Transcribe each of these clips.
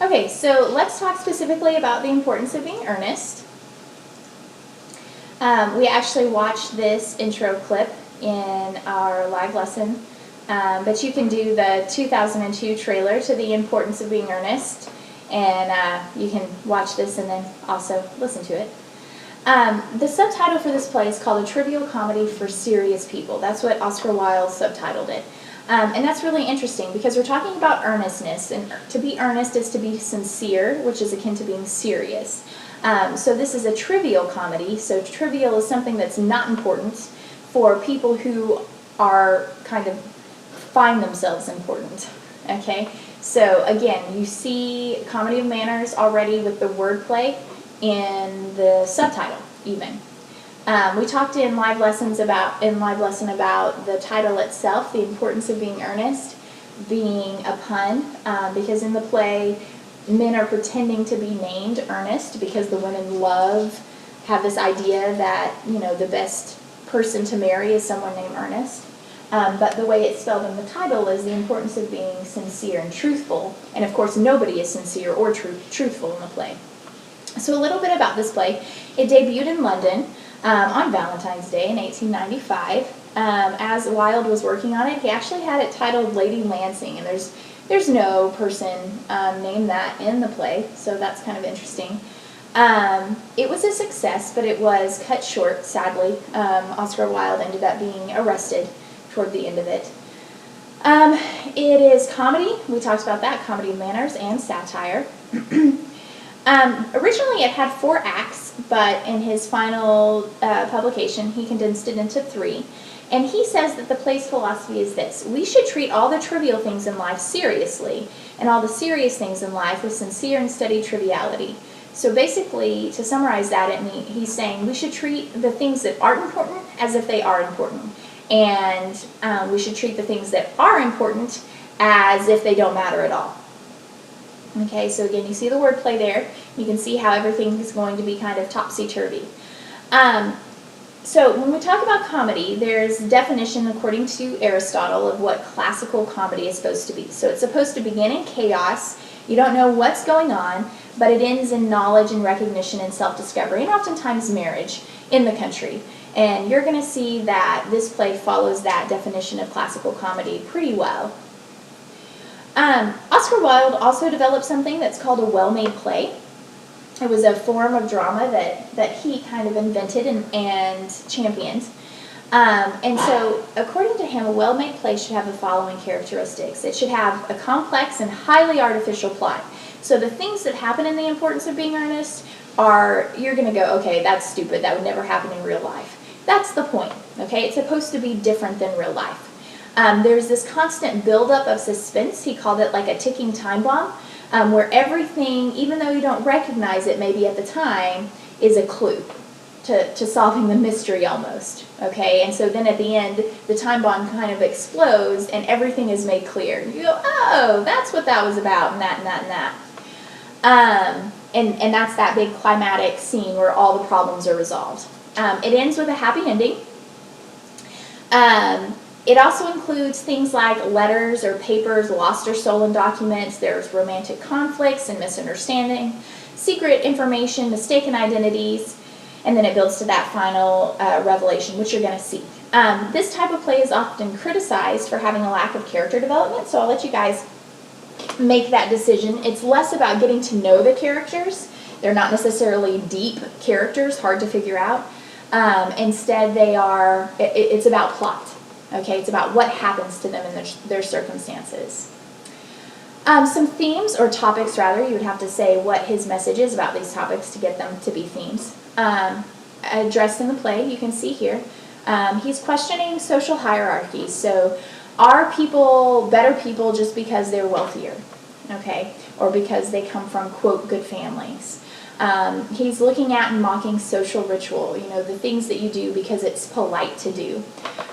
Okay, so let's talk specifically about the importance of being earnest. We actually watched this intro clip in our live lesson, but you can do the 2002 trailer to the importance of being earnest, and you can watch this and then also listen to it. The subtitle for this play is called A Trivial Comedy for Serious People. That's what Oscar Wilde subtitled it. And that's really interesting because we're talking about earnestness, and to be earnest is to be sincere, which is akin to being serious. So this is a trivial comedy, so trivial is something that's not important for people who are kind of find themselves important, okay? So again, you see comedy of manners already with the wordplay in the subtitle even. We talked in live lesson about the title itself, the importance of being earnest, being a pun, because in the play, men are pretending to be named Ernest because the women have this idea that, you know, the best person to marry is someone named Ernest. But the way it's spelled in the title is the importance of being sincere and truthful. And of course, nobody is sincere or truthful in the play. So a little bit about this play. It debuted in London on Valentine's Day in 1895. As Wilde was working on it, he actually had it titled Lady Lansing, and there's no person named that in the play, so that's kind of interesting. It was a success, but it was cut short, sadly. Oscar Wilde ended up being arrested toward the end of it. It is comedy, we talked about that, comedy of manners and satire. Originally it had 4 acts, but in his final publication he condensed it into 3. And he says that the play's philosophy is this: we should treat all the trivial things in life seriously, and all the serious things in life with sincere and steady triviality. So basically, to summarize that, he's saying we should treat the things that aren't important as if they are important. And we should treat the things that are important as if they don't matter at all. Okay, so again, you see the wordplay there. You can see how everything is going to be kind of topsy-turvy. So when we talk about comedy, there's a definition according to Aristotle of what classical comedy is supposed to be. So it's supposed to begin in chaos. You don't know what's going on, but it ends in knowledge and recognition and self-discovery, and oftentimes marriage in the country. And you're going to see that this play follows that definition of classical comedy pretty well. Oscar Wilde also developed something that's called a well-made play. It was a form of drama that he kind of invented and championed. And so, according to him, a well-made play should have the following characteristics. It should have a complex and highly artificial plot. So the things that happen in The Importance of Being Earnest you're going to go, okay, that's stupid, that would never happen in real life. That's the point, okay? It's supposed to be different than real life. There's this constant buildup of suspense. He called it like a ticking time bomb, where everything, even though you don't recognize it maybe at the time, is a clue to solving the mystery almost, okay? And so then at the end, the time bomb kind of explodes and everything is made clear. You go, oh, that's what that was about, and that, and that, and that. And that's that big climatic scene where all the problems are resolved. It ends with a happy ending. It also includes things like letters or papers lost or stolen documents. There's romantic conflicts and misunderstanding, secret information, mistaken identities, and then it builds to that final revelation, which you're going to see. This type of play is often criticized for having a lack of character development, so I'll let you guys make that decision. It's less about getting to know the characters. They're not necessarily deep characters, hard to figure out. Instead, it's about plot. Okay, it's about what happens to them in their circumstances. Some themes, or topics rather, you would have to say what his message is about these topics to get them to be themes. Addressed in the play, you can see here, he's questioning social hierarchies. So, are people better people just because they're wealthier? Okay, or because they come from, quote, good families? He's looking at and mocking social ritual, you know, the things that you do because it's polite to do.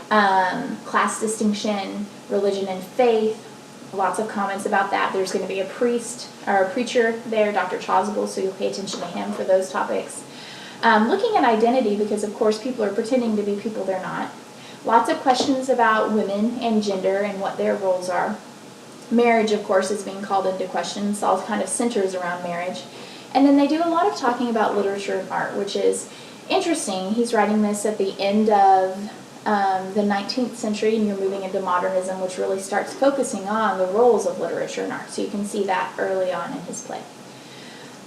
Class distinction, religion and faith, lots of comments about that. There's going to be a priest or a preacher there, Dr. Chasuble, so you'll pay attention to him for those topics. Looking at identity, because of course people are pretending to be people they're not. Lots of questions about women and gender and what their roles are. marriage, of course, is being called into question. So it all kind of centers around marriage. And then they do a lot of talking about literature and art, which is interesting. He's writing this at the end of the 19th century, and you're moving into modernism, which really starts focusing on the roles of literature and art. So you can see that early on in his play.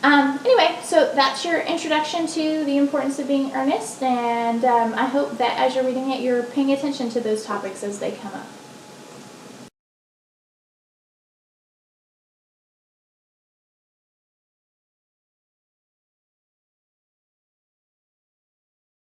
Anyway, so that's your introduction to the importance of being earnest, and I hope that as you're reading it, you're paying attention to those topics as they come up.